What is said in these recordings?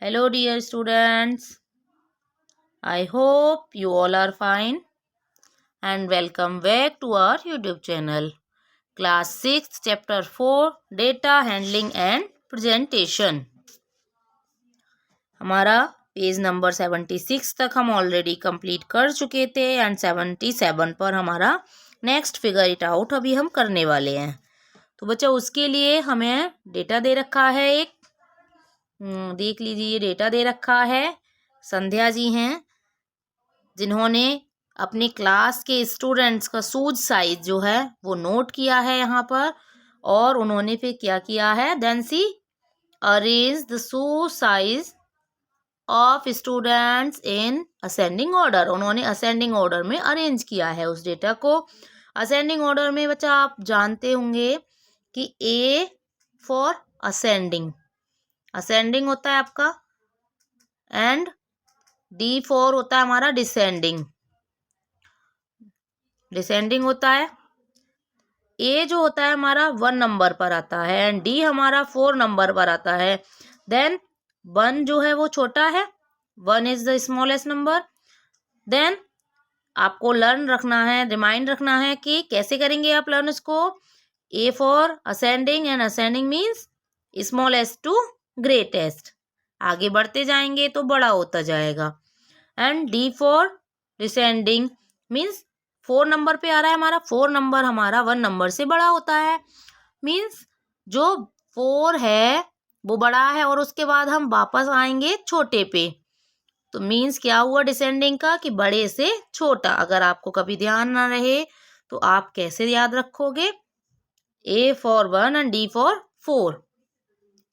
Hello, dear students. I hope you all are fine and welcome back to our YouTube channel. Class 6, Chapter 4 Data Handling and Presentation. हमारा page number 76 तक हम already complete कर चुके थे and 77 पर हमारा next figure it out अभी हम करने वाले हैं। तो बच्चा उसके लिए हमें डेटा दे रखा है एक, देख लीजिए ये डेटा दे रखा है। संध्या जी हैं जिन्होंने अपनी क्लास के स्टूडेंट्स का शूज साइज जो है वो नोट किया है यहाँ पर, और उन्होंने फिर क्या किया है, then see arrange the shoes size of students in ascending order. उन्होंने असेंडिंग ऑर्डर में अरेंज किया है उस डेटा को। असेंडिंग ऑर्डर में बच्चा आप जानते होंगे कि ए फॉर असेंडिंग, असेंडिंग होता है आपका, एंड डी फॉर होता है हमारा डिसेंडिंग, डिसेंडिंग होता है। ए जो होता है हमारा 1 नंबर पर आता है एंड डी हमारा 4 नंबर पर आता है। देन 1 जो है वो छोटा है, 1 is the smallest number. Then आपको लर्न रखना है, रिमाइंड रखना है कि कैसे करेंगे आप लर्न इसको। A for ascending and ascending means smallest to greatest, आगे बढ़ते जाएंगे तो बड़ा होता जाएगा। And D for descending means 4 number पे आ रहा है हमारा, 4 नंबर हमारा 1 नंबर से बड़ा होता है। मीन्स जो 4 है वो बड़ा है और उसके बाद हम वापस आएंगे छोटे पे। तो मीन्स क्या हुआ डिसेंडिंग का, कि बड़े से छोटा। अगर आपको कभी ध्यान ना रहे तो आप कैसे याद रखोगे, A for 1 and D for 4,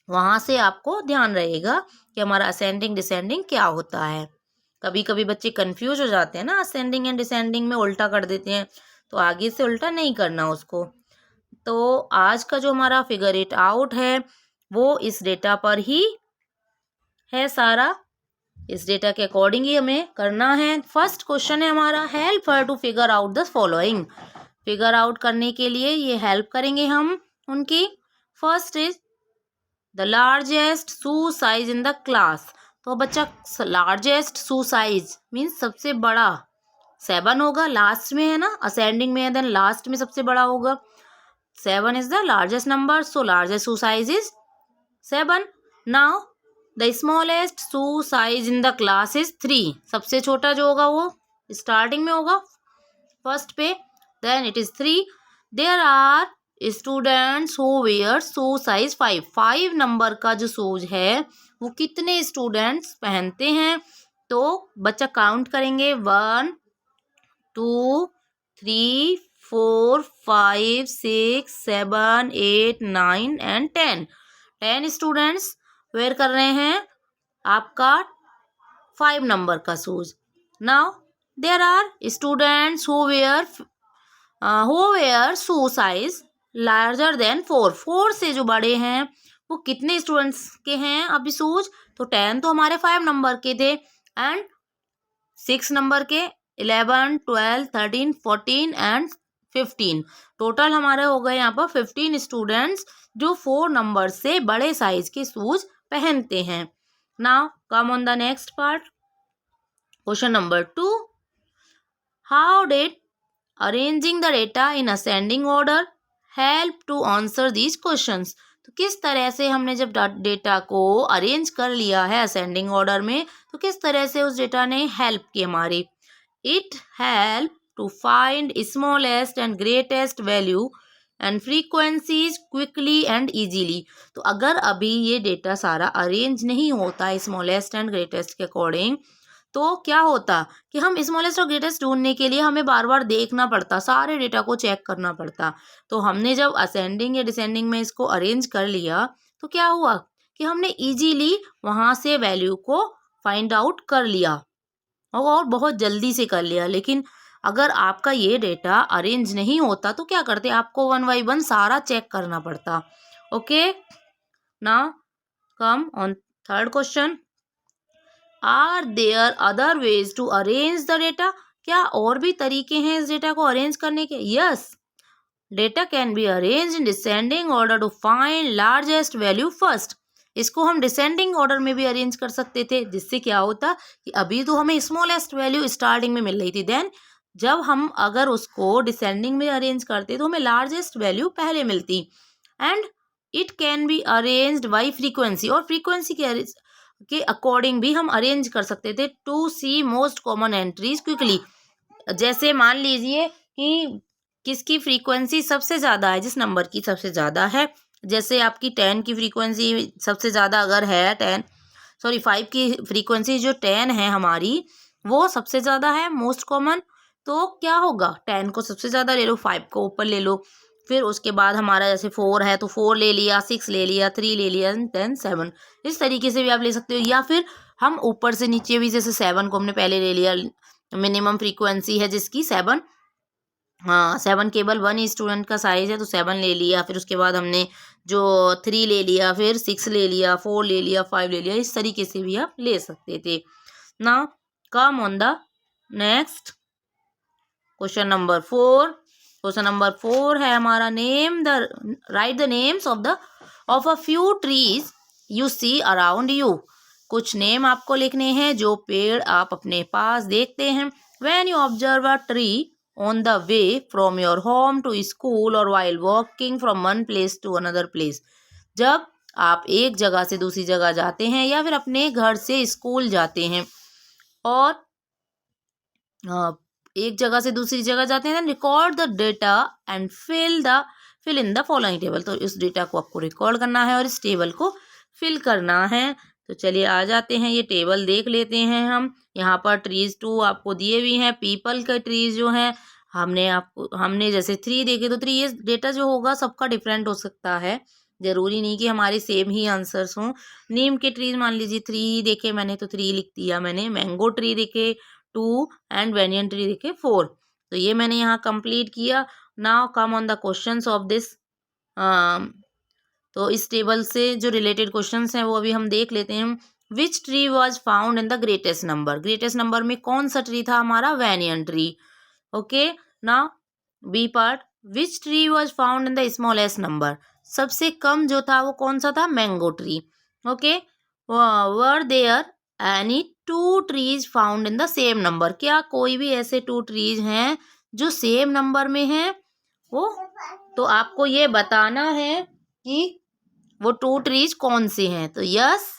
वहां से आपको ध्यान रहेगा कि हमारा असेंडिंग डिसेंडिंग क्या होता है। कभी कभी बच्चे कंफ्यूज हो जाते हैं ना, असेंडिंग एंड डिसेंडिंग में उल्टा कर देते हैं, तो आगे से उल्टा नहीं करना उसको। तो आज का जो हमारा फिगर इट आउट है वो इस डेटा पर ही है सारा, इस डेटा के अकॉर्डिंग ही हमें करना है। फर्स्ट क्वेश्चन है हमारा, help her to figure out the following. Figure out करने के लिए ये हेल्प करेंगे हम उनकी। First is the largest shoe size in the class. तो बच्चा लार्जेस्ट शू साइज मीन्स सबसे बड़ा 7 होगा, लास्ट में है ना, असेंडिंग में है, देन लास्ट में सबसे बड़ा होगा। 7 is the largest number, so largest shoe size is 7। Now the smallest shoe size in the class is 3। सबसे छोटा जो होगा वो स्टार्टिंग में होगा फर्स्ट पे, then it is 3। There are students who wear shoe size 5। 5 number का जो शूज है वो कितने स्टूडेंट्स पहनते हैं, तो बच्चा काउंट करेंगे 1 2 3 4 5 6 7 8 9 एंड 10। 10 स्टूडेंट्स वेयर कर रहे हैं आपका 5 नंबर का shoes. Now there are students who wear shoe size larger than 4। 4 से जो बड़े हैं वो कितने स्टूडेंट्स के हैं अभी शूज, तो 10 तो हमारे 5 नंबर के थे एंड 6 नंबर के 11 12 13 14 एंड 15। टोटल हमारे हो गए यहाँ पर 15 स्टूडेंट्स जो 4 नंबर से बड़े साइज के शूज पहनते हैं। Now come on the next part, question number 2, how did arranging the data in ascending order help to answer these questions. तो किस तरह से हमने जब डेटा को अरेंज कर लिया है असेंडिंग ऑर्डर में, तो किस तरह से उस डेटा ने हेल्प की हमारी। It help to find smallest and greatest value and frequencies quickly and easily. तो अगर अभी ये डेटा सारा अरेंज नहीं होता स्मॉलेस्ट एंड ग्रेटेस्ट के अकॉर्डिंग, तो क्या होता कि हम स्मॉलेस्ट और ग्रेटेस्ट ढूंढने के लिए हमें बार बार देखना पड़ता, सारे डेटा को चेक करना पड़ता। तो हमने जब असेंडिंग या डिसेंडिंग में इसको अरेंज कर लिया तो क्या हुआ कि हमने इजीली वहां से वैल्यू को फाइंड आउट कर लिया और बहुत जल्दी से कर लिया। लेकिन अगर आपका ये डेटा अरेंज नहीं होता तो क्या करते, आपको 1 by 1 सारा चेक करना पड़ता। Okay, now come on third question, are there other ways to arrange the data. क्या और भी तरीके हैं इस डेटा को अरेंज करने के। Yes, data can be arrange in descending order to find largest value first. इसको हम डिसेंडिंग ऑर्डर में भी अरेंज कर सकते थे, जिससे क्या होता कि अभी तो हमें स्मॉलेस्ट वैल्यू स्टार्टिंग में मिल रही थी, देन जब हम अगर उसको डिसेंडिंग में अरेंज करते तो हमें लार्जेस्ट वैल्यू पहले मिलती। And it can be arranged by frequency, और फ्रीक्वेंसी के अकॉर्डिंग भी हम अरेंज कर सकते थे to see most common entries quickly. जैसे मान लीजिए कि किसकी फ्रीक्वेंसी सबसे ज़्यादा है, जिस नंबर की सबसे ज़्यादा है, जैसे आपकी 10 की फ्रीक्वेंसी सबसे ज़्यादा अगर है 5 की फ्रीक्वेंसी जो 10 है हमारी, वो सबसे ज़्यादा है मोस्ट कॉमन, तो क्या होगा, 10 को सबसे ज़्यादा ले लो, 5 को ऊपर ले लो, फिर उसके बाद हमारा जैसे 4 है तो 4 ले लिया, 6 ले लिया, 3 ले लिया, देन 7। इस तरीके से भी आप ले सकते हो, या फिर हम ऊपर से नीचे भी, जैसे 7 को हमने पहले ले लिया, मिनिमम फ्रीक्वेंसी है जिसकी 7, हाँ 7 केवल 1 स्टूडेंट का साइज है तो 7 ले लिया, फिर उसके बाद हमने जो 3 ले लिया, फिर 6 ले लिया, 4 ले लिया, 5 ले लिया, इस तरीके से भी आप ले सकते थे। Now come on the next question number 4। Question number 4 है हमारा, write the names of a few trees you see around you. कुछ नेम आपको लिखने हैं जो पेड़ आप अपने पास देखते हैं। When you observe a tree on the way from your home to school और while walking from one place to another place. जब आप एक जगह से दूसरी जगह जाते हैं या फिर अपने घर से स्कूल जाते हैं और एक जगह से दूसरी जगह जाते हैं, record the data and fill in the following table. तो इस डेटा को आपको रिकॉर्ड करना है और इस टेबल को फिल करना है। तो चलिए आ जाते हैं, ये टेबल देख लेते हैं हम। यहाँ पर ट्रीज 2 आपको दिए हुए हैं, पीपल के ट्रीज जो हैं हमने जैसे 3 देखे, तो 3 ये डेटा जो होगा सबका डिफरेंट हो सकता है, जरूरी नहीं कि हमारे सेम ही आंसर्स हों। नीम के ट्रीज मान लीजिए 3 देखे मैंने तो 3 लिख दिया मैंने। मैंगो ट्री देखे 2 एंड बेनियन ट्री देखे 4, तो ये मैंने यहाँ कंप्लीट किया। Now come on the questions of this. तो इस टेबल से जो रिलेटेड क्वेश्चंस हैं वो अभी हम देख लेते हैं। Which tree was found in the greatest number. Greatest number में कौन सा ट्री था हमारा, banyan tree. Okay, now B part, which tree was found in the smallest number. सबसे कम जो था वो कौन सा था, mango tree. Okay, were there any 2 trees found in the same number. क्या कोई भी ऐसे 2 ट्रीज हैं जो सेम नंबर में हैं वो, तो आपको ये बताना है कि वो 2 ट्रीज कौन से हैं। तो यस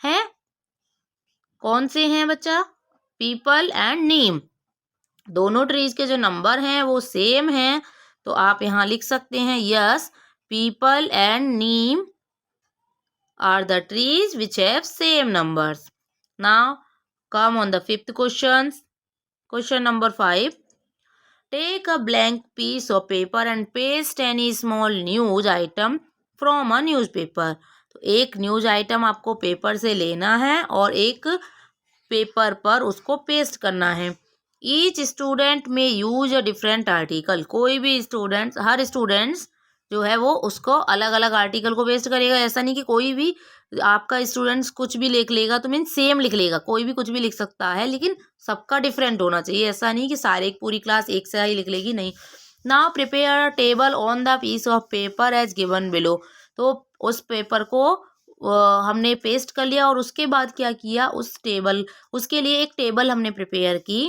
है, कौन से हैं बच्चा, पीपल एंड नीम। दोनों ट्रीज के जो नंबर हैं वो सेम हैं, तो आप यहाँ लिख सकते हैं yes, peepal and neem are the trees which have same numbers. Now come on the 5th question. Question number 5, take a blank piece of paper and paste any small news item from a newspaper. तो एक news item आपको paper से लेना है और एक paper पर उसको पेस्ट करना है। ईच स्टूडेंट में यूज अ डिफरेंट आर्टिकल। कोई भी स्टूडेंट्स, हर स्टूडेंट्स जो है वो उसको अलग अलग आर्टिकल को पेस्ट करेगा। ऐसा नहीं कि कोई भी आपका स्टूडेंट्स कुछ भी लिख लेगा तो मीन सेम लिख लेगा, कोई भी कुछ भी लिख सकता है, लेकिन सबका डिफरेंट होना चाहिए। ऐसा नहीं कि सारे पूरी क्लास एक से ही लिख लेगी, नहीं। Now prepare a table on the piece of paper as given below. तो उस पेपर को हमने पेस्ट कर लिया और उसके बाद क्या किया, उसके लिए एक टेबल हमने प्रिपेयर की।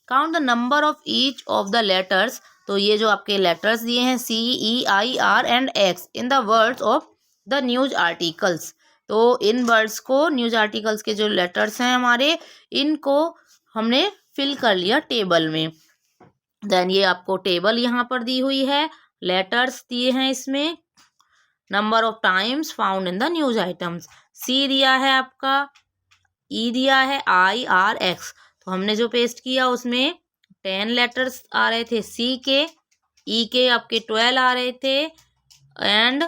Count the number of each of the letters. तो ये जो आपके लेटर्स दिए हैं CEIR and X in the words of the news articles. तो इन वर्ड्स को, न्यूज आर्टिकल्स के जो लेटर्स हैं हमारे, इनको हमने फिल कर लिया टेबल में। देन ये आपको टेबल यहाँ पर दी हुई है, लेटर्स दिए हैं इसमें, number of times found in the news items. C दिया है आपका, E दिया है, IRX। तो हमने जो पेस्ट किया उसमें 10 लेटर्स आ रहे थे C के, E के आपके 12 आ रहे थे, एंड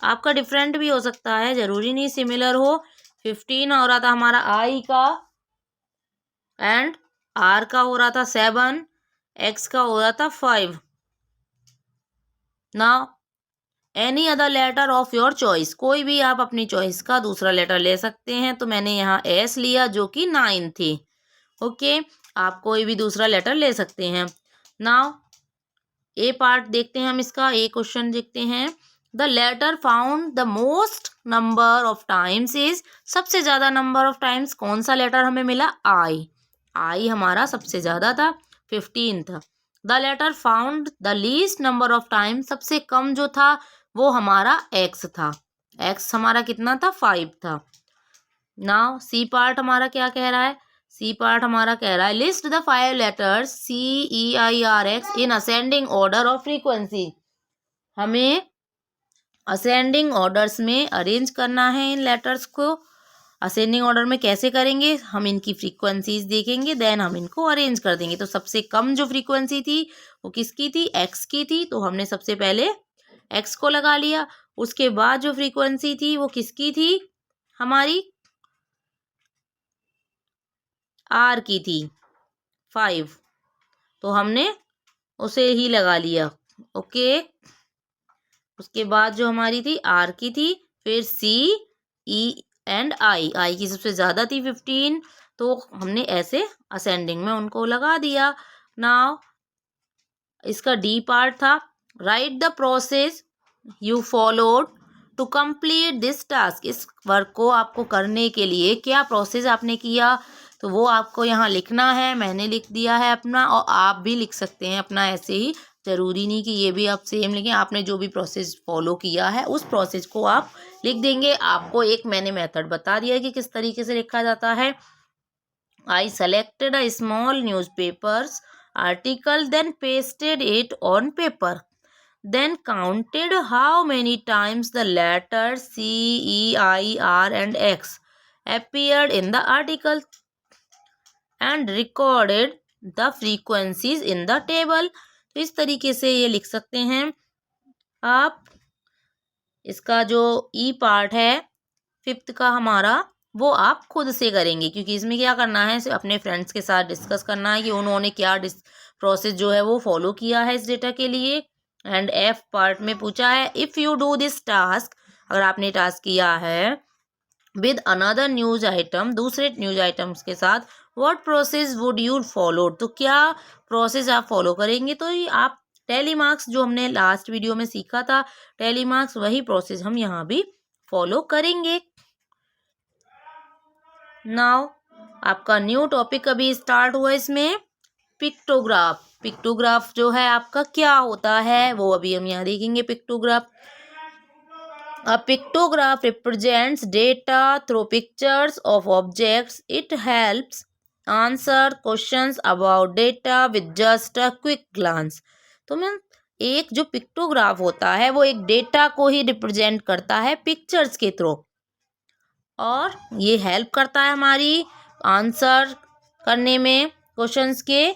आपका डिफरेंट भी हो सकता है, जरूरी नहीं सिमिलर हो। 15 हो रहा था हमारा I का, एंड R का हो रहा था 7, X का हो रहा था 5। Now any other letter of your choice. कोई भी आप अपनी चॉइस का दूसरा लेटर ले सकते हैं। तो मैंने यहाँ S लिया जो कि 9 थी। ओके, आप कोई भी दूसरा लेटर ले सकते हैं। नाउ ए पार्ट देखते हैं हम इसका, ए क्वेश्चन देखते हैं। The letter found the most number of times is, सबसे ज़्यादा नंबर ऑफ टाइम्स कौन सा लेटर हमें मिला, आई हमारा सबसे ज़्यादा था, 15 था। The letter found the least number of times, सबसे कम जो था वो हमारा एक्स था, एक्स हमारा कितना था, 5 था। नाउ सी पार्ट हमारा क्या कह रहा है, सी पार्ट हमारा कह रहा है list the 5 letters CEIRX in ascending order of frequency, हमें असेंडिंग ऑर्डर्स में अरेंज करना है इन लेटर्स को। असेंडिंग ऑर्डर में कैसे करेंगे, हम इनकी फ्रीक्वेंसीज देखेंगे, देन हम इनको अरेंज कर देंगे। तो सबसे कम जो फ्रीक्वेंसी थी वो किसकी थी, एक्स की थी, तो हमने सबसे पहले एक्स को लगा लिया। उसके बाद जो फ्रीक्वेंसी थी वो किसकी थी, हमारी आर की थी, 5, तो हमने उसे ही लगा लिया। ओके, उसके बाद जो हमारी थी आर की थी, फिर सी, ई एंड आई की सबसे ज़्यादा थी 15, तो हमने ऐसे असेंडिंग में उनको लगा दिया। नाउ इसका डी पार्ट था write the process you followed to complete this task, इस वर्क को आपको करने के लिए क्या प्रोसेस आपने किया, तो वो आपको यहाँ लिखना है। मैंने लिख दिया है अपना, और आप भी लिख सकते हैं अपना ऐसे ही, ज़रूरी नहीं कि ये भी आप सेम लिखें। आपने जो भी प्रोसेस फॉलो किया है उस प्रोसेस को आप लिख देंगे। आपको एक मैंने मेथड बता दिया है कि किस तरीके से लिखा जाता है। I selected a small newspapers article then pasted it on paper, then counted how many times the letters C, E, I, R and X appeared in the article and recorded the frequencies in the table। तो इस तरीके से ये लिख सकते हैं आप। इसका जो ई पार्ट है 5th का हमारा, वो आप खुद से करेंगे, क्योंकि इसमें क्या करना है, अपने फ्रेंड्स के साथ डिस्कस करना है कि उन्होंने क्या प्रोसेस जो है वो फॉलो किया है इस डेटा के लिए। एंड एफ पार्ट में पूछा है if you do this task, अगर आपने टास्क किया है विद अनदर न्यूज आइटम, दूसरे न्यूज आइटम्स के साथ, what process would you follow, तो क्या प्रोसेस आप फॉलो करेंगे। तो ये आप टैली मार्क्स जो हमने लास्ट वीडियो में सीखा था, टैली मार्क्स, वही प्रोसेस हम यहाँ भी फॉलो करेंगे। नाउ आपका न्यू टॉपिक अभी स्टार्ट हुआ इसमें, पिक्टोग्राफ। पिक्टोग्राफ जो है आपका क्या होता है वो अभी हम यहाँ देखेंगे। Pictograph, a pictograph represents data through pictures of objects, it helps answer questions about data with just a quick glance. तो मैं एक जो पिक्टोग्राफ होता है वो एक डेटा को ही रिप्रेजेंट करता है पिक्चर्स के थ्रू, और ये हेल्प करता है हमारी आंसर करने में क्वेश्चंस के,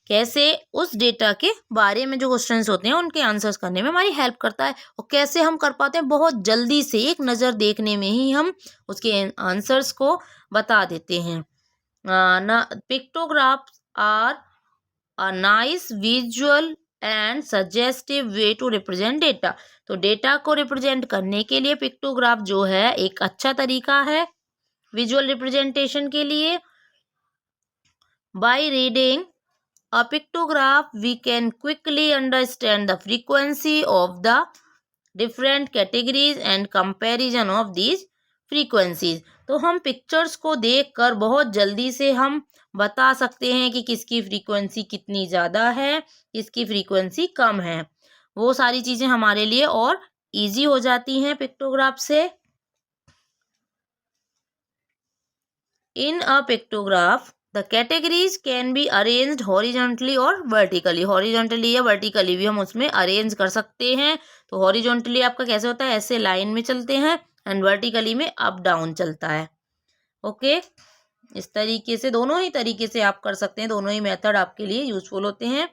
कैसे उस डेटा के बारे में जो क्वेश्चंस होते हैं उनके आंसर्स करने में हमारी हेल्प करता है। और कैसे हम कर पाते हैं, बहुत जल्दी से एक नज़र देखने में ही हम उसके आंसर्स को बता देते हैं। Pictographs are a nice visual and suggestive way to represent data. तो डेटा को रिप्रेजेंट करने के लिए पिक्टोग्राफ जो है एक अच्छा तरीका है विजुअल रिप्रेजेंटेशन के लिए। By reading a pictograph we can quickly understand the frequency of the different categories and comparison of these frequencies। तो हम पिक्चर्स को देखकर बहुत जल्दी से हम बता सकते हैं कि किसकी फ्रीक्वेंसी कितनी ज़्यादा है, किसकी फ्रीक्वेंसी कम है। वो सारी चीज़ें हमारे लिए और इजी हो जाती हैं पिक्टोग्राफ से। In a pictograph the categories can be arranged horizontally और वर्टिकली, हॉरिजॉन्टली या वर्टिकली भी हम उसमें अरेंज कर सकते हैं। तो हॉरिजॉन्टली आपका कैसे होता है, ऐसे लाइन में चलते हैं, एंड वर्टिकली में अप डाउन चलता है। ओके, इस तरीके से दोनों ही तरीके से आप कर सकते हैं, दोनों ही मेथड आपके लिए यूजफुल होते हैं।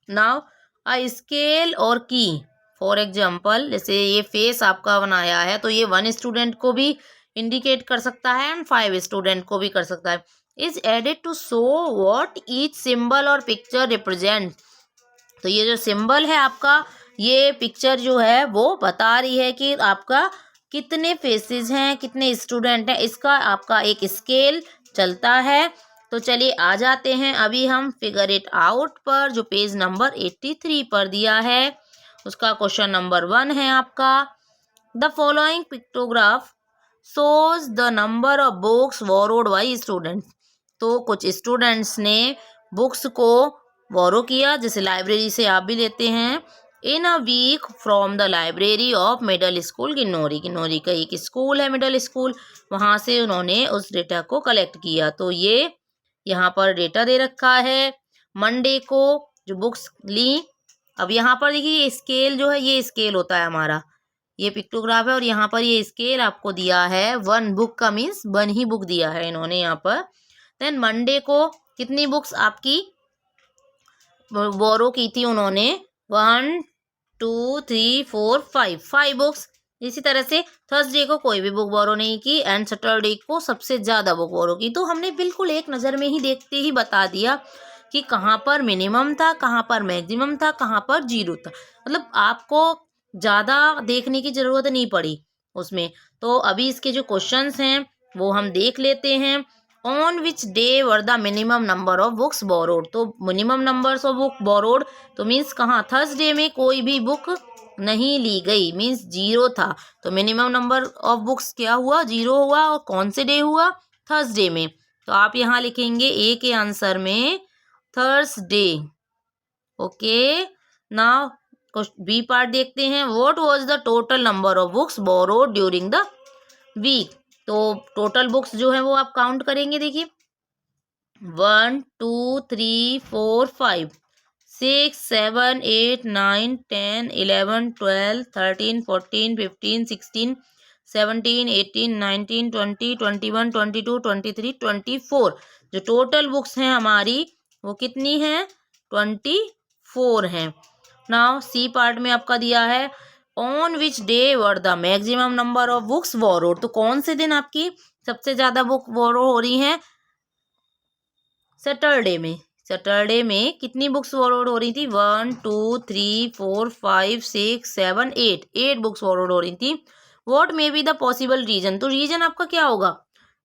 नाउ अ स्केल और की, फॉर एग्जाम्पल जैसे ये फेस आपका बनाया है तो ये 1 स्टूडेंट को भी इंडिकेट कर सकता है एंड 5 स्टूडेंट को भी कर सकता है। Is added to show what each symbol और पिक्चर रिप्रेजेंट। तो ये जो सिंबल है आपका, ये पिक्चर जो है वो बता रही है कि आपका कितने फेसेस हैं, कितने स्टूडेंट हैं, इसका आपका एक स्केल चलता है। तो चलिए आ जाते हैं अभी हम फिगर इट आउट पर, जो पेज नंबर 83 पर दिया है उसका क्वेश्चन नंबर 1 है आपका, the following pictograph shows the number of books borrowed by students. तो कुछ स्टूडेंट्स ने बुक्स को बोरो किया, जैसे लाइब्रेरी से आप भी लेते हैं, in a week from the library of middle school Kinnauri. Kinnauri का एक स्कूल है मिडल स्कूल, वहाँ से उन्होंने उस डेटा को कलेक्ट किया। तो ये यहाँ पर डेटा दे रखा है, मंडे को जो बुक्स ली। अब यहाँ पर देखिए स्केल जो है, ये स्केल होता है हमारा, ये पिक्टोग्राफ है और यहाँ पर ये स्केल आपको दिया है 1 बुक का, मीन्स 1 ही बुक दिया है इन्होंने यहाँ पर। देन मंडे को कितनी बुक्स आपकी बोरो की थी उन्होंने, 1 2 3 4 5 बुक्स। इसी तरह से थर्सडे को कोई भी बुक बोरो नहीं की एंड सैटरडे को सबसे ज़्यादा बुक बोरो की। तो हमने बिल्कुल एक नज़र में ही देखते ही बता दिया कि कहाँ पर मिनिमम था, कहाँ पर मैक्सिमम था, कहाँ पर जीरो था। मतलब आपको ज़्यादा देखने की ज़रूरत नहीं पड़ी उसमें। तो अभी इसके जो क्वेश्चंस हैं वो हम देख लेते हैं। On which day were the minimum number of books borrowed. तो minimum numbers of book borrowed तो मीन्स कहाँ, थर्सडे में कोई भी बुक नहीं ली गई, मीन्स जीरो था। तो मिनिमम नंबर ऑफ बुक्स क्या हुआ, जीरो हुआ। और कौन से डे हुआ, थर्सडे में। तो आप यहाँ लिखेंगे ए के आंसर में Thursday. Okay, now B part देखते हैं। What was the total number of books borrowed during the week. तो टोटल बुक्स जो है वो आप काउंट करेंगे, देखिए 1 2 3 4 5 6 7 8 9 10 11 12 13 14 15 16 17 18 19 20 21 22 23 24। जो टोटल बुक्स हैं हमारी वो कितनी हैं, 24 हैं। नाउ सी पार्ट में आपका दिया है on which day were the maximum number of books borrowed. तो कौन से दिन आपकी सबसे ज्यादा बुक बोरो हो रही हैं, सैटरडे में। सैटरडे में कितनी बुक्स बोरोड हो रही थी, 1 2 3 4 5 6 7 8 बुक्स बोरोड हो रही थी। What may be the possible reason. तो रीजन आपका क्या होगा,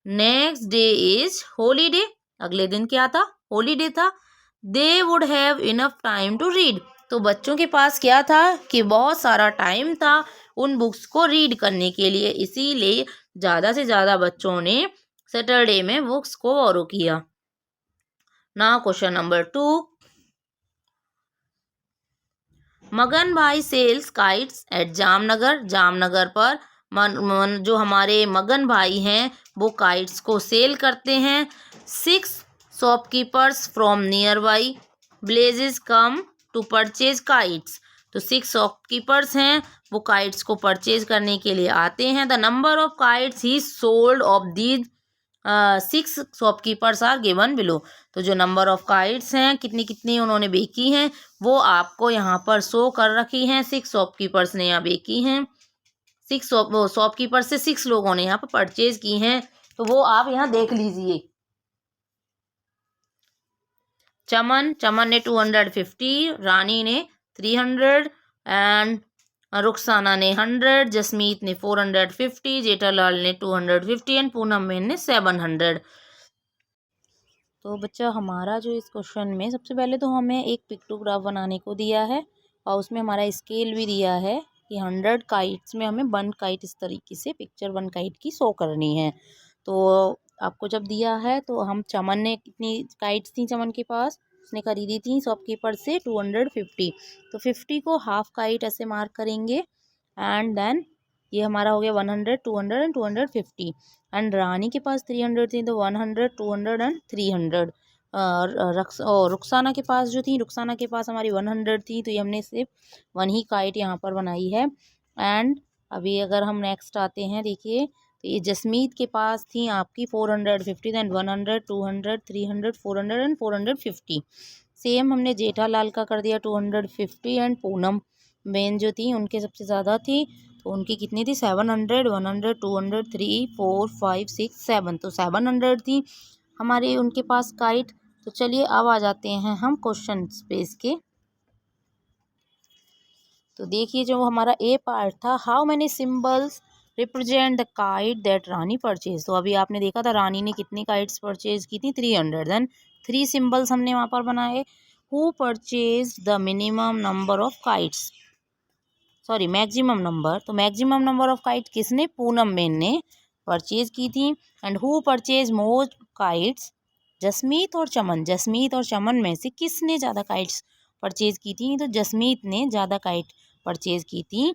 नेक्स्ट डे इज हॉलीडे। अगले दिन क्या था, हॉलीडे था। They would have enough time to read. तो बच्चों के पास क्या था कि बहुत सारा टाइम था उन बुक्स को रीड करने के लिए, इसीलिए ज़्यादा से ज़्यादा बच्चों ने सैटरडे में बुक्स को बोरो किया। नाउ क्वेश्चन नंबर 2, मगन भाई sells kites at Jamnagar. Jamnagar पर जो हमारे मगन भाई हैं वो काइट्स को सेल करते हैं। 6 shopkeepers from nearby villages come to purchase kites. तो 6 शॉपकीपर्स हैं, वो काइट्स को परचेज करने के लिए आते हैं। The number of kites he sold of these 6 shopkeepers are given below. तो जो नंबर ऑफ काइट्स हैं, कितनी कितनी उन्होंने बेची हैं, वो आपको यहाँ पर शो कर रखी हैं। 6 शॉपकीपर्स ने यहाँ बेची हैं, 6 शॉपकीपर से 6 लोगों ने यहाँ पर परचेज की हैं। तो वो आप यहाँ देख लीजिए। चमन ने 250, रानी ने 300 एंड रुखसाना ने 100, जसमीत ने 450, जेठालाल ने 250 एंड पूनम बेन ने 700। तो बच्चा हमारा जो इस क्वेश्चन में सबसे पहले तो हमें एक पिक्टोग्राफ बनाने को दिया है और उसमें हमारा स्केल भी दिया है कि 100 काइट्स में हमें 1 काइट इस तरीके से पिक्चर 1 काइट की शो करनी है। तो आपको जब दिया है तो हम चमन ने कितनी काइट्स थी चमन के पास, उसने खरीदी थी शॉपकीपर से 250। तो 50 को हाफ काइट ऐसे मार्क करेंगे एंड देन ये हमारा हो गया 100 200 एंड 250। एंड रानी के पास 300 थी तो 100 200 एंड 300। रुखसाना के पास जो थी, रुखसाना के पास हमारी 100 थी तो ये हमने सिर्फ 1 ही काइट यहाँ पर बनाई है। एंड अभी अगर हम नेक्स्ट आते हैं, देखिए तो ये जसमीत के पास थी आपकी 450 एंड 100 200 300 400 एंड 450। सेम हमने जेठालाल का कर दिया 250 एंड पूनम बेन जो थी उनके सबसे ज़्यादा थी तो उनकी कितनी थी 700 100 200 3 4 5 6 7। तो 700 थी हमारे उनके पास काइट। तो चलिए अब आ जाते हैं हम क्वेश्चन स्पेस के। तो देखिए जो हमारा ए पार्ट था, how many symbols represent the kite that Rani purchase. तो अभी आपने देखा था रानी ने कितनी काइट्स परचेज की थी, 300। देन 3 सिंबल्स हमने वहाँ पर बनाए। Who purchase the minimum number of kites. Sorry maximum number, तो मैक्सिमम नंबर ऑफ काइट किसने, पूनम बेन ने परचेज की थी। And who purchase more kites, Jasmeet और चमन, जसमीत और चमन में से किसने ज़्यादा काइट्स परचेज की थी, तो जसमीत ने ज़्यादा काइट परचेज की थी।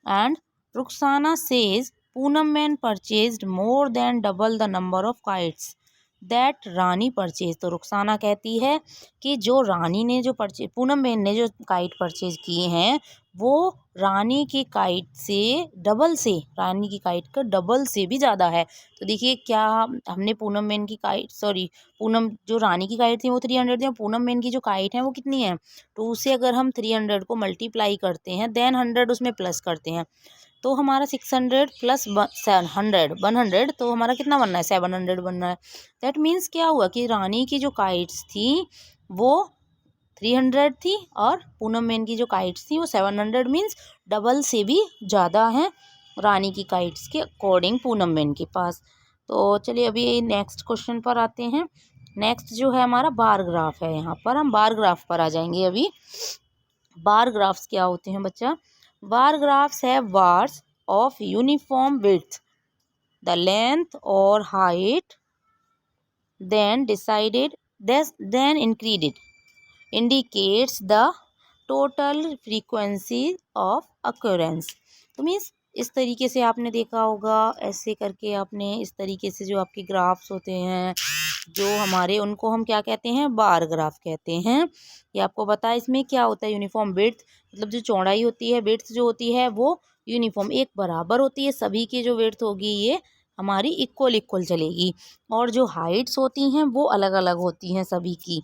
And Rukhsana says Poonam Ben purchased more than double the number of kites that Rani purchase, तो रुखसाना कहती है कि जो रानी ने जो परचेज, पूनम बेन ने जो काइट परचेज किए हैं वो रानी की काइट से डबल से, रानी की काइट का डबल से भी ज़्यादा है। तो देखिए क्या हमने पूनम बेन की काइट, सॉरी पूनम, जो रानी की काइट थी वो 300 थी, और पूनम बेन की जो काइट है वो कितनी है, तो उसे अगर हम 300 को मल्टीप्लाई करते हैं देन 100 उसमें प्लस करते हैं, तो हमारा 600 प्लस 100, तो हमारा कितना बनना है, 700 बनना है। दैट मीन्स क्या हुआ कि रानी की जो काइट्स थी वो 300 थी और पूनम बेन की जो काइट्स थी वो 700, मीन्स डबल से भी ज़्यादा हैं रानी की काइट्स के अकॉर्डिंग पूनम बेन के पास। तो चलिए अभी नेक्स्ट क्वेश्चन पर आते हैं। नेक्स्ट जो है हमारा बार ग्राफ है, यहाँ पर हम बार ग्राफ पर आ जाएंगे। अभी बार ग्राफ्स क्या होते हैं बच्चा, बार ग्राफ्स है bars of uniform width, the length और height then decided then increased indicates the total frequency of occurrence। तो मीन्स इस तरीके से आपने देखा होगा, ऐसे करके आपने इस तरीके से जो आपके ग्राफ्स होते हैं जो हमारे, उनको हम क्या कहते हैं, बार ग्राफ कहते हैं। ये आपको पता है इसमें क्या होता है, यूनिफॉर्म विड्थ मतलब जो चौड़ाई होती है, विड्थ जो होती है वो यूनिफॉर्म एक बराबर होती है, सभी की जो विड्थ होगी ये हमारी इक्वल चलेगी, और जो हाइट्स होती हैं वो अलग अलग होती हैं सभी की।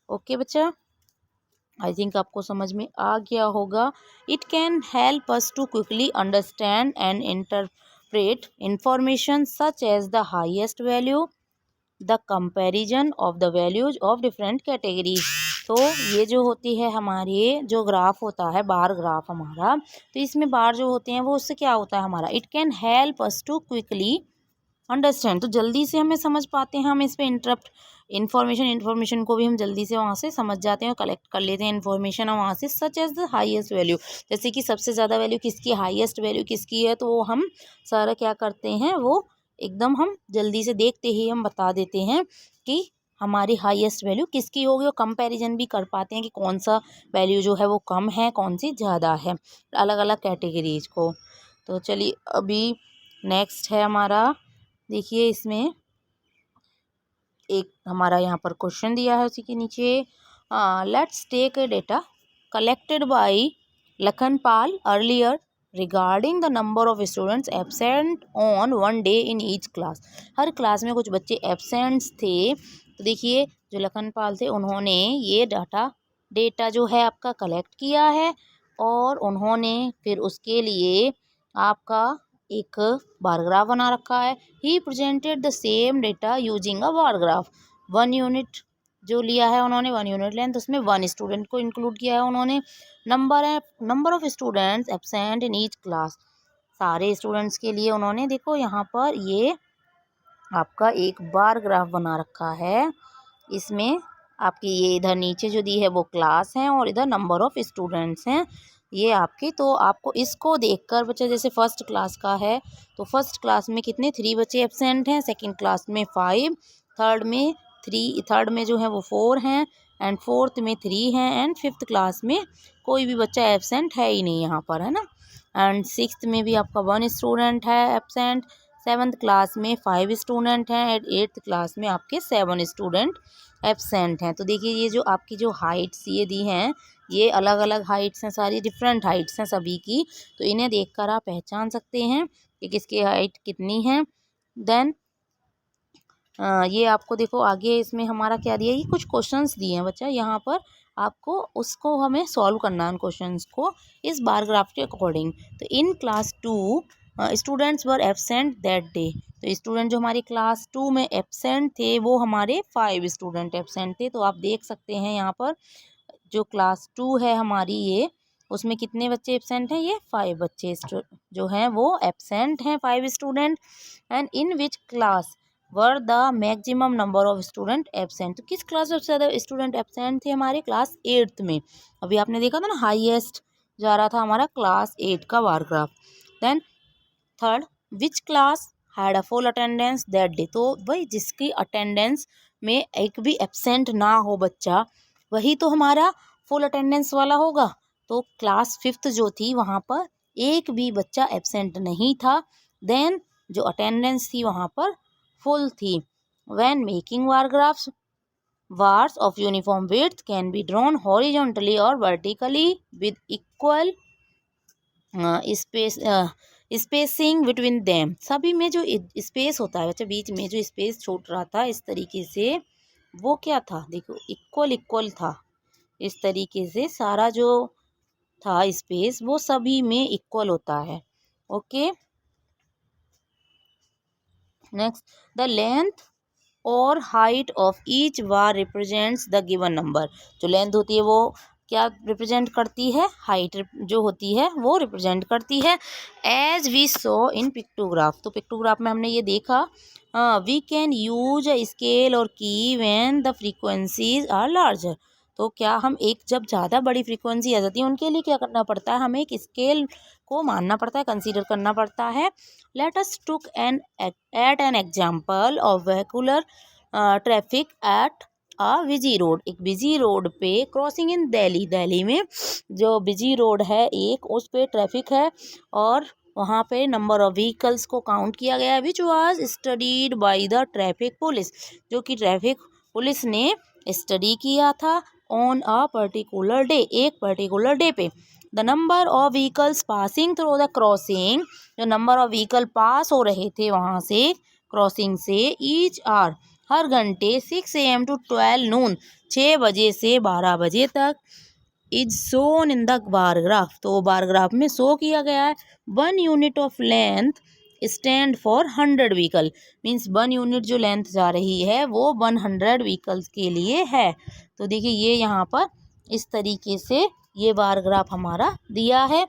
ओके बच्चा, आई थिंक आपको समझ में आ गया होगा। It can help us to quickly understand and interpret information such as the highest value, the comparison of the values of different categories. तो ये जो होती है हमारे जो ग्राफ होता है, बार ग्राफ हमारा, तो इसमें बार जो होते हैं वो उससे क्या होता है हमारा, it can help us to quickly understand, तो जल्दी से हमें समझ पाते हैं, हम इस पर इन्फॉर्मेशन को भी हम जल्दी से वहाँ से समझ जाते हैं और कलेक्ट कर लेते हैं इन्फॉर्मेशन वहाँ से। Such as the highest value, जैसे कि सबसे ज़्यादा वैल्यू किसकी, हाईएस्ट वैल्यू किसकी है, तो वो हम सारा क्या करते हैं, वो एकदम हम जल्दी से देखते ही हम बता देते हैं कि हमारी हाईएस्ट वैल्यू किसकी होगी, और कंपैरिजन भी कर पाते हैं कि कौन सा वैल्यू जो है वो कम है, कौन सी ज़्यादा है, अलग अलग कैटेगरीज को। तो चलिए अभी नेक्स्ट है हमारा, देखिए इसमें एक हमारा यहाँ पर क्वेश्चन दिया है, उसी के नीचे let's take a data collected by Lakhanpal earlier regarding the number of students absent on one day in each class. हर क्लास में कुछ बच्चे एब्सेंट्स थे, तो देखिए जो लखनपाल थे उन्होंने ये डेटा जो है आपका कलेक्ट किया है, और उन्होंने फिर उसके लिए आपका एक बार ग्राफ बना रखा है। He presented the same data using a bar graph, 1 unit जो लिया है उन्होंने, 1 यूनिट लेंथ, उसमें 1 स्टूडेंट को इंक्लूड किया है उन्होंने। Number of students absent in each class, सारे स्टूडेंट्स के लिए उन्होंने देखो यहाँ पर ये आपका एक बार ग्राफ बना रखा है। इसमें आपकी ये इधर नीचे जो दी है वो क्लास है और इधर नंबर ऑफ स्टूडेंट्स हैं ये आपके। तो आपको इसको देखकर बच्चा, जैसे फर्स्ट क्लास का है तो फर्स्ट क्लास में कितने 3 बच्चे एब्सेंट हैं, सेकंड क्लास में 5, थर्ड में 3, थर्ड में जो है वो 4 हैं, एंड फोर्थ में 3 हैं, एंड फिफ्थ क्लास में कोई भी बच्चा एब्सेंट है ही नहीं यहाँ पर, है ना। एंड सिक्स्थ में भी आपका 1 स्टूडेंट है एब्सेंट, 7th क्लास में 5 स्टूडेंट हैं, एंड 8th क्लास में आपके 7 स्टूडेंट एब्सेंट हैं। तो देखिए ये जो आपकी जो हाइट्स ये दी हैं, ये अलग अलग हाइट्स हैं, सारी डिफरेंट हाइट्स हैं सभी की, तो इन्हें देखकर आप पहचान सकते हैं कि किसकी हाइट कितनी है। देन ये आपको देखो आगे इसमें हमारा क्या दिया, ये कुछ क्वेश्चंस दिए हैं बच्चा, यहाँ पर आपको उसको हमें सॉल्व करना है उन क्वेश्चंस को इस बार ग्राफ के अकॉर्डिंग। तो in class 2 students were absent that day, तो स्टूडेंट जो हमारी क्लास 2 में एब्सेंट थे वो हमारे 5 स्टूडेंट एब्सेंट थे। तो आप देख सकते हैं यहाँ पर जो क्लास 2 है हमारी ये, उसमें कितने बच्चे एब्सेंट हैं, ये 5 बच्चे जो हैं वो एब्सेंट हैं, 5 student. And in which class were the maximum number of student absent, तो किस क्लास में सबसे ज़्यादा स्टूडेंट एब्सेंट थे, हमारे क्लास 8th में। अभी आपने देखा था ना हाईएस्ट जा रहा था हमारा क्लास 8 का bar graph. Then third, which class had a full attendance that day. तो भाई जिसकी अटेंडेंस में एक भी एब्सेंट ना हो बच्चा, वही तो हमारा फुल अटेंडेंस वाला होगा। तो क्लास 5th जो थी वहाँ पर एक भी बच्चा एब्सेंट नहीं था। देन जो अटेंडेंस थी वहाँ पर फुल थी। When making bar graphs, bars of uniform width can be drawn horizontally or vertically with equal spacing between them. सभी में जो स्पेस होता है बच्चा, बीच में जो स्पेस छूट रहा था इस तरीके से, वो क्या था, देखो इक्वल इक्वल था। इस तरीके से सारा जो था स्पेस वो सभी में इक्वल होता है। ओके, नेक्स्ट, द लेंथ और height of each bar represents the given number. जो लेंथ होती है वो क्या रिप्रेजेंट करती है, हाइट जो होती है वो रिप्रेजेंट करती है। As we saw in pictograph, तो पिक्टोग्राफ में हमने ये देखा, we can use a scale और key when the frequencies are larger. तो क्या हम एक जब ज़्यादा बड़ी फ्रीक्वेंसी आ जाती है उनके लिए क्या करना पड़ता है, हमें एक स्केल को मानना पड़ता है, कंसीडर करना पड़ता है। Let us took at an example of vehicular traffic at a busy road. एक बिजी रोड पे क्रॉसिंग इन दिल्ली, दिल्ली में जो बिजी रोड है एक, उस पे ट्रैफिक है और वहाँ पे नंबर ऑफ व्हीकल्स को काउंट किया गया है, which was studied by the traffic police, जो कि ट्रैफिक पुलिस ने स्टडी किया था ऑन अ पर्टिकुलर डे, एक पर्टिकुलर डे पे। The number of vehicles passing through the crossing, जो नंबर ऑफ व्हीकल पास हो रहे थे वहाँ से क्रॉसिंग से, ईच आर हर घंटे 6 AM to 12 noon 6 बजे से 12 बजे तक, is shown in the bar graph. तो बार ग्राफ में शो किया गया है। 1 unit of length stand for 100 vehicle, means 1 unit जो लेंथ जा रही है वो 100 व्हीकल्स के लिए है। तो देखिए ये यहाँ पर इस तरीके से ये बार ग्राफ हमारा दिया है।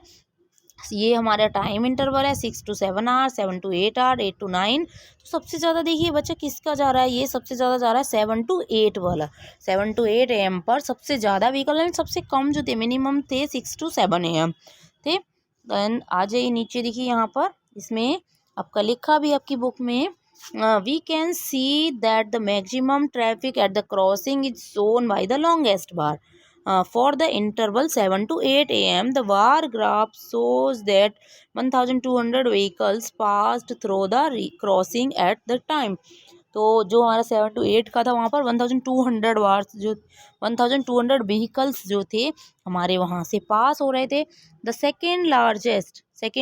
ये हमारा टाइम इंटरवल है 6 to 7 hour, 7 to 8 hour, 8 to 9। तो सबसे ज़्यादा देखिए बच्चा किसका जा रहा है, ये सबसे ज़्यादा जा रहा है 7 to 8 वाला। 7 to 8 AM पर सबसे ज़्यादा व्हीकल है, सबसे कम जो थे मिनिमम थे 6 to 7 AM थे। देन आ जाइए नीचे, देखिए यहाँ पर इसमें आपका लिखा भी आपकी बुक में, we can see that the maximum traffic at the crossing is shown by the longest bar. For the interval 7 to 8 AM, the bar graph shows that 1200 vehicles passed through the crossing at the time। तो जो हमारा 7 to 8 का था वहाँ पर 1200 bars जो 1200 vehicles जो थे हमारे वहाँ से पास हो रहे थे। The second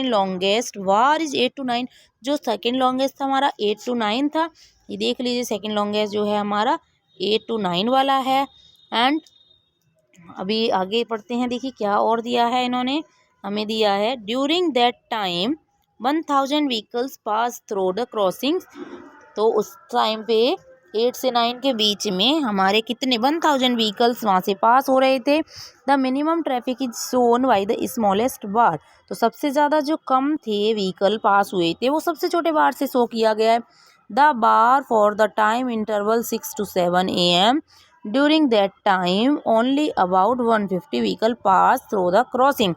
longest war is 8 to 9। जो सेकेंड लॉन्गेस्ट था हमारा 8 to 9 था। ये देख लीजिए सेकेंड लॉन्गेस्ट जो है हमारा 8 to 9 वाला है। एंड अभी आगे पढ़ते हैं, देखिए क्या और दिया है इन्होंने, हमें दिया है during that time 1000 vehicles pass through the crossings. तो उस टाइम पे 8 से 9 के बीच में हमारे कितने 1000 व्हीकल्स वहाँ से पास हो रहे थे। The minimum traffic is shown by the smallest bar. तो सबसे ज़्यादा जो कम थे व्हीकल पास हुए थे वो सबसे छोटे बार से शो किया गया है। The bar for the time interval 6 to 7 AM, during that time only about 150 vehicle pass through the crossing.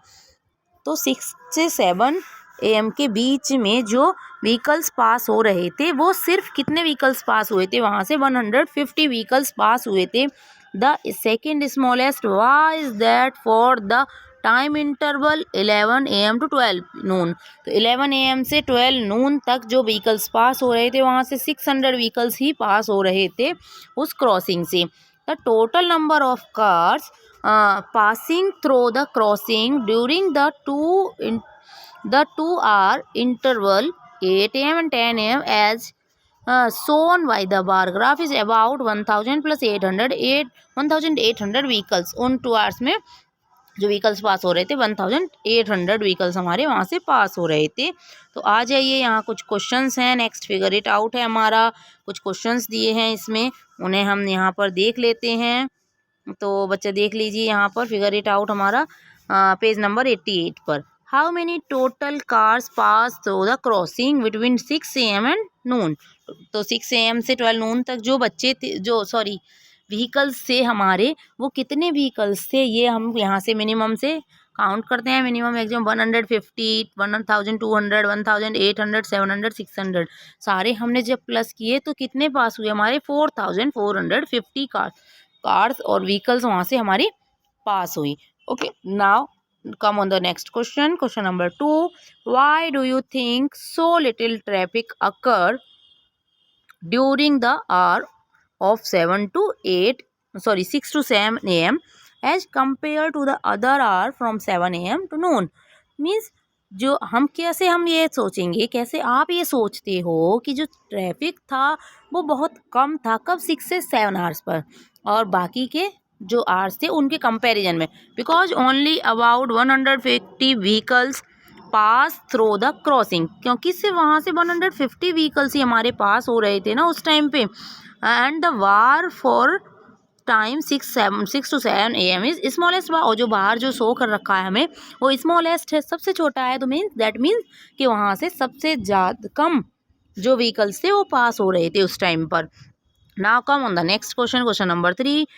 तो 6 से 7 AM के बीच में जो व्हीकल्स पास हो रहे थे वो सिर्फ कितने व्हीकल्स पास हुए थे, वहाँ से 150 व्हीकल्स पास हुए थे। The second smallest was that for the time interval 11 AM to 12 noon। तो 11 AM से 12 noon तक जो व्हीकल्स पास हो रहे थे वहाँ से 600 व्हीकल्स ही पास हो रहे थे उस क्रॉसिंग से। The total number of cars passing through the crossing during the 2 hour interval 8 AM and 10 AM as shown by the bar graph is about 1000 plus 1800 vehicles. उन 2 hours में जो व्हीकल्स पास हो रहे थे 1800 व्हीकल्स हमारे वहाँ से पास हो रहे थे। तो आ जाइए, यहाँ कुछ क्वेश्चंस हैं, नेक्स्ट फिगर इट आउट है हमारा, कुछ क्वेश्चंस दिए हैं इसमें, उन्हें हम यहाँ पर देख लेते हैं। तो बच्चे देख लीजिए यहाँ पर फिगर इट आउट हमारा पेज नंबर 88 पर। How many total cars pass through the crossing between 6 AM and noon. तो 6 AM से 12 नून तक जो बच्चे व्हीकल्स से हमारे, वो कितने व्हीकल्स थे ये हम यहाँ से मिनिमम से काउंट करते हैं मिनिमम मैक्सिमम 150, 1200, 1800, 700, 600 सारे हमने जब प्लस किए तो कितने पास हुए हमारे 4450 कार्स और व्हीकल्स वहाँ से हमारी पास हुई। Okay, now come on the next question. Question number 2. Why do you think so little traffic occur during the hour of 6 to 7 a.m. as compared to the other hour from 7 a.m. to noon? Means जो हम कैसे हम ये सोचेंगे, कैसे आप ये सोचते हो कि जो ट्रैफिक था वो बहुत कम था कब 6 से 7 आवर्स पर और बाकी के जो आवर्स थे उनके कंपैरिजन में, because only about 150 vehicles pass through the crossing, क्योंकि सिर्फ वहाँ से 150 व्हीकल्स ही हमारे पास हो रहे थे ना उस टाइम पे। And the bar for time 6 to 7 AM is smallest bar, और जो बाहर जो शो कर रखा है हमें वो स्मॉलेस्ट है, सबसे छोटा है, तो दैट मीन्स कि वहाँ से सबसे ज़्यादा कम जो व्हीकल्स थे वो पास हो रहे थे उस टाइम पर। Now come on the next question. Question number 3.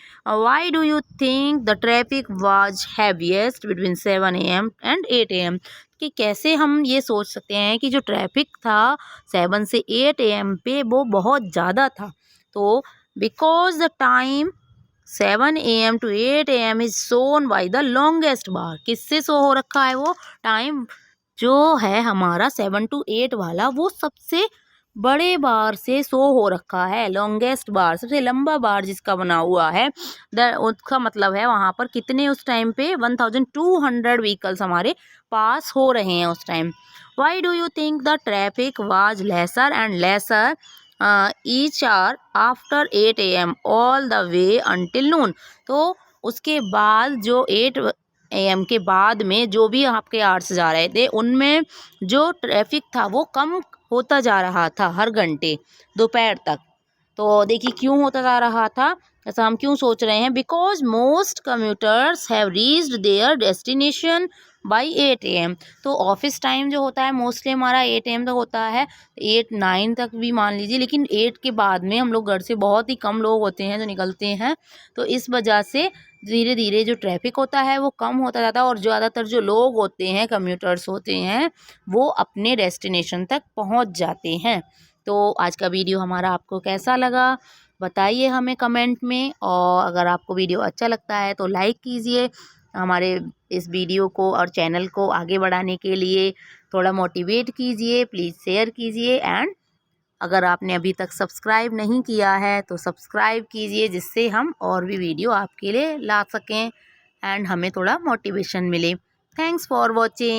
Why do you think the traffic was heaviest between 7 AM and 8 AM? कि कैसे हम ये सोच सकते हैं कि जो ट्रैफिक था 7 से 8 AM पे वो बहुत ज़्यादा था। तो because the time 7 AM to 8 AM is shown by the longest bar. किससे शो हो रखा है वो टाइम जो है हमारा 7 to 8 वाला, वो सबसे बड़े बार से शो हो रखा है, लॉन्गेस्ट बार, सबसे लंबा बार जिसका बना हुआ है। उसका मतलब है वहाँ पर कितने उस टाइम पे 1200 व्हीकल्स हमारे पास हो रहे हैं उस time. Why do you think the traffic was lesser and lesser each hour after 8 AM all the way until noon? तो उसके बाद जो 8 AM के बाद में जो भी आपके आवर्स जा रहे थे उनमें जो ट्रैफिक था वो कम होता जा रहा था हर घंटे दोपहर तक। तो देखिए क्यों होता जा रहा था, ऐसा हम क्यों सोच रहे हैं? Because most commuters have reached there destination by 8 AM। तो ऑफिस टाइम जो होता है मोस्टली हमारा 8 AM तक होता है, 8-9 तक भी मान लीजिए, लेकिन 8 के बाद में हम लोग घर से बहुत ही कम लोग होते हैं जो निकलते हैं, तो इस वजह से धीरे धीरे जो ट्रैफिक होता है वो कम होता जाता है और ज़्यादातर जो लोग होते हैं कम्यूटर्स होते हैं वो अपने डेस्टिनेशन तक पहुंच जाते हैं। तो आज का वीडियो हमारा आपको कैसा लगा बताइए हमें कमेंट में, और अगर आपको वीडियो अच्छा लगता है तो लाइक कीजिए हमारे इस वीडियो को, और चैनल को आगे बढ़ाने के लिए थोड़ा मोटिवेट कीजिए, प्लीज़ शेयर कीजिए। एंड अगर आपने अभी तक सब्सक्राइब नहीं किया है तो सब्सक्राइब कीजिए, जिससे हम और भी वीडियो आपके लिए ला सकें एंड हमें थोड़ा मोटिवेशन मिले। Thanks for watching.